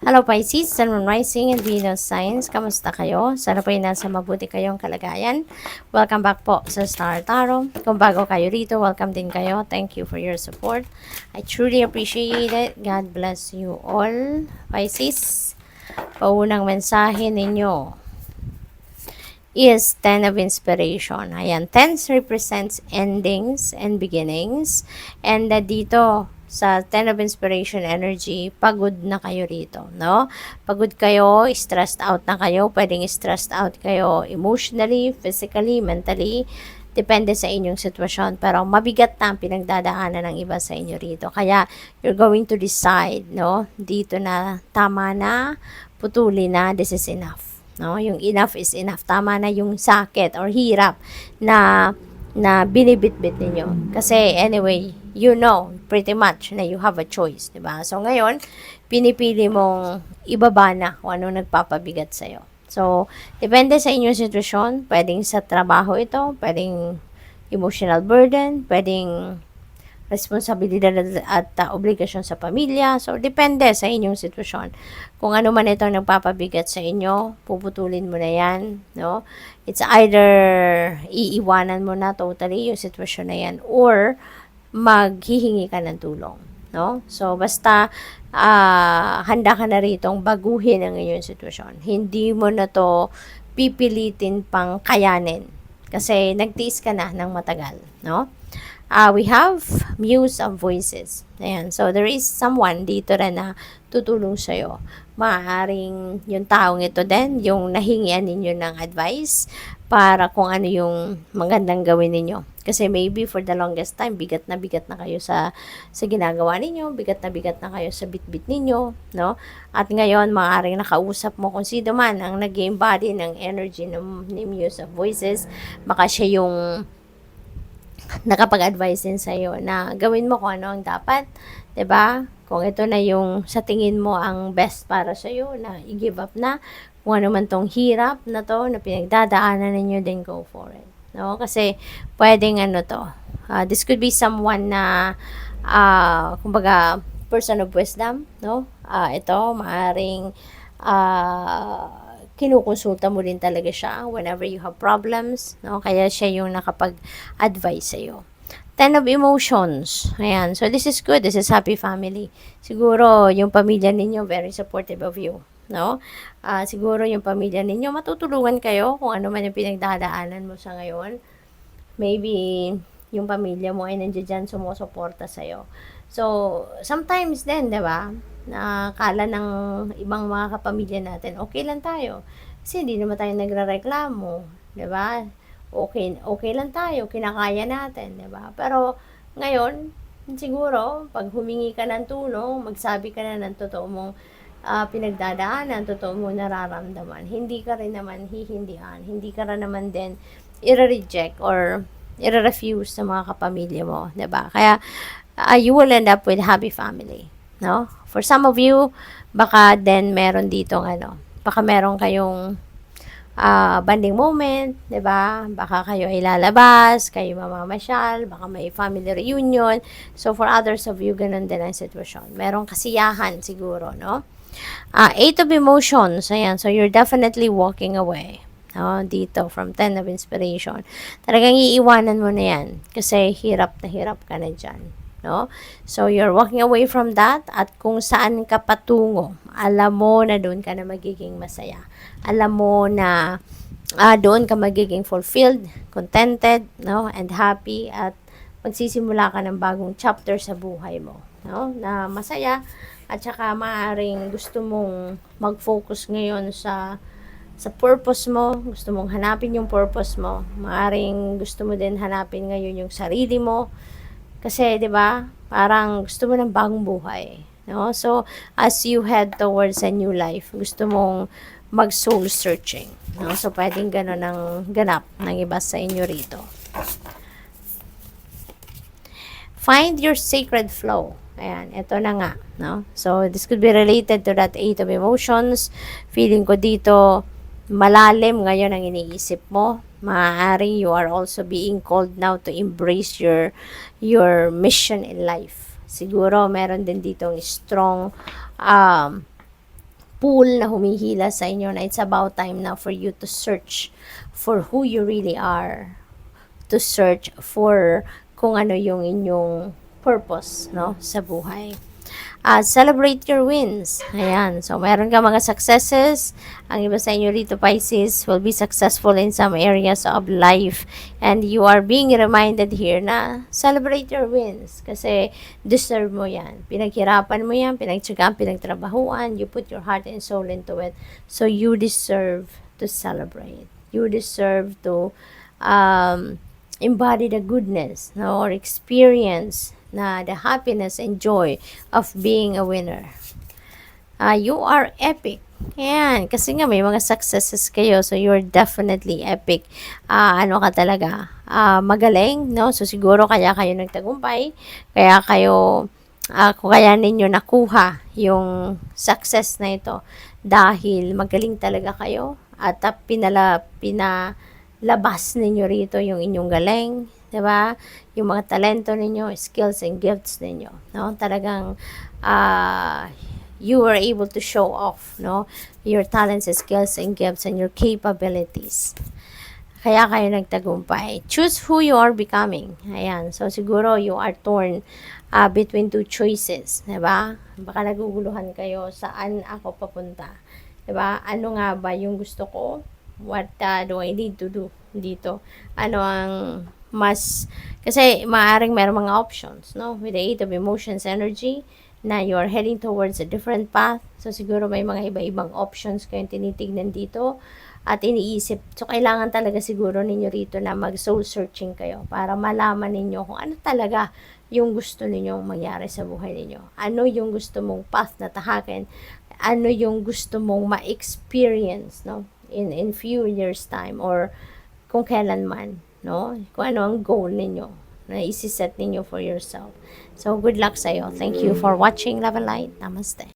Hello Pisces, Sun, Moon Rising, and Venus Signs. Kamusta kayo? Sana po ay nasa mabuti kayong kalagayan. Welcome back po sa Star Tarot. Kung bago kayo rito, welcome din kayo. Thank you for your support. I truly appreciate it. God bless you all. Pisces, paunang mensahe ninyo is 10 of Inspiration. Ayan, 10 represents endings and beginnings. And dito, sa 10 of Inspiration energy, pagod na kayo rito, no? Pagod kayo, stressed out na kayo, pwedeng stressed out kayo emotionally, physically, mentally, depende sa inyong sitwasyon. Pero mabigat na ang pinagdadaanan ng iba sa inyo rito. Kaya, you're going to decide, no? Dito na, tama na, putulin na, this is enough. No, yung enough is enough. Tama na yung sakit or hirap na binibitbit ninyo. Kasi anyway, you know pretty much na you have a choice, 'di ba? So ngayon, pinipili mong ibaba na kung ano nagpapabigat sa iyo. So, depende sa inyong sitwasyon, pwedeng sa trabaho ito, pwedeng emotional burden, pwedeng responsibilidad at obligasyon sa pamilya. So, depende sa inyong sitwasyon. Kung ano man ito nagpapabigat sa inyo, puputulin mo na yan. No? It's either iiwanan mo na totally yung sitwasyon na yan or maghihingi ka ng tulong. No? So, basta handa ka na ritong baguhin ang iyong sitwasyon. Hindi mo na to pipilitin pang kayanin. Kasi nagtiis ka na ng matagal. No? We have Muse of Voices. Ayan. So, there is someone dito rin na tutulong sa'yo. Maaaring yung taong ito din, yung nahingian ninyo ng advice para kung ano yung magandang gawin ninyo. Kasi maybe for the longest time, bigat na kayo sa ginagawa ninyo, bigat na kayo sa bitbit ninyo, no? At ngayon, maaaring nakausap mo kung sino man ang nag-embody ng energy ni Muse of Voices, baka siya yung nakapag-advise din sa'yo na gawin mo kung ano ang dapat, 'di ba? Kung ito na yung sa tingin mo ang best para sa'yo, na i-give up na, kung ano man tong hirap na to, na pinagdadaanan ninyo, then go for it. No? Kasi, pwedeng ano to, this could be someone na, kumbaga, person of wisdom, no? Ito, maaring, kinukonsulta mo din talaga siya whenever you have problems, no? Kaya siya yung nakapag-advise sa'yo. 10 of Emotions. Ayan. So, this is good. This is happy family. Siguro, yung pamilya ninyo, very supportive of you. No? Siguro, yung pamilya ninyo, matutulungan kayo kung ano man yung pinagdadaanan mo sa ngayon. Maybe, yung pamilya mo ay nandiyan dyan, sumusuporta sa'yo. So, sometimes din, di ba? Nakakala ng ibang mga kapamilya natin, okay lang tayo. Kasi hindi naman tayo nagrereklamo, 'di ba? Okay lang tayo, kinakaya natin, 'di ba? Pero ngayon, siguro pag humingi ka ng tulong, magsabi ka na ng totoo mong pinagdadaanan, totoo mo nararamdaman, hindi ka rin naman hihindihan, hindi ka rin naman din i-reject or i-refuse sa mga kapamilya mo, 'di ba? Kaya you will end up with happy family, no? For some of you, baka then meron ditong ano, baka meron kayong bonding moment, 'di ba? Baka kayo ay lalabas, kayo mamamasyal, baka may family reunion. So for others of you, ganun din ang sitwasyon. Merong kasiyahan siguro, no? 8 of Emotions, ayan. So you're definitely walking away. No, dito from 10 of Inspiration. Talagang iiwanan mo na 'yan kasi hirap na hirap ka na diyan. No? So, you're walking away from that at kung saan ka patungo, alam mo na doon ka na magiging masaya. Alam mo na doon ka magiging fulfilled, contented, no? And happy at magsisimula ka ng bagong chapter sa buhay mo. No? Na masaya at saka maaaring gusto mong mag-focus ngayon sa purpose mo, gusto mong hanapin yung purpose mo. Maaaring gusto mo din hanapin ngayon yung sarili mo. Kasi, 'di ba? Parang gusto mo ng bagong buhay, no? So, as you head towards a new life, gusto mong mag-soul searching, no? So, pwedeng gano'n ang ganap ng iba sa inyo rito. Find your sacred flow. Ayan, ito na nga, no? So, this could be related to that 8 of Emotions. Feeling ko dito, malalim ngayon ang iniisip mo. Maaari you are also being called now to embrace your mission in life. Siguro meron din ditong strong pull na humihila sa inyo na it's about time now for you to search for who you really are, to search for kung ano yung inyong purpose, no, sa buhay. Celebrate your wins. Ayan. So, meron ka mga successes. Ang iba sa inyo rito, Pisces, will be successful in some areas of life. And you are being reminded here na celebrate your wins. Kasi deserve mo yan. Pinaghirapan mo yan, pinagtsagaan, pinagtrabahuan. You put your heart and soul into it. So, you deserve to celebrate. You deserve to embody the goodness, no, or experience na the happiness and joy of being a winner. You are epic. Yan, kasi nga may mga successes kayo, so you're definitely epic. Ano ka talaga, magaling, no? So siguro kaya kayo nagtagumpay, kaya kayo, kung kaya ninyo nakuha yung success na ito, dahil magaling talaga kayo, at pinalabas ninyo rito yung inyong galing, 'di ba? Yung mga talento ninyo, skills and gifts ninyo, no? Talagang you were able to show off, no? Your talents, skills and gifts and your capabilities. Kaya kayo nagtagumpay. Choose who you are becoming. Ayan. So, siguro you are torn between two choices. Diba? Baka naguguluhan kayo saan ako papunta. Diba? Ano nga ba yung gusto ko? What do I need to do dito? Ano ang kasi maaaring merong mga options, no? With the 8 of emotions energy, na you're heading towards a different path. So, siguro may mga iba-ibang options kayong tinitignan dito at iniisip. So, kailangan talaga siguro ninyo rito na mag-soul searching kayo para malaman ninyo kung ano talaga yung gusto ninyong mangyari sa buhay ninyo. Ano yung gusto mong path na tahakin? Ano yung gusto mong ma-experience, no? In few years time or kung kailan man, no? Kung ano ang goal ninyo na isi-set ninyo for yourself. So, good luck sa'yo. Thank you for watching Love and Light. Namaste.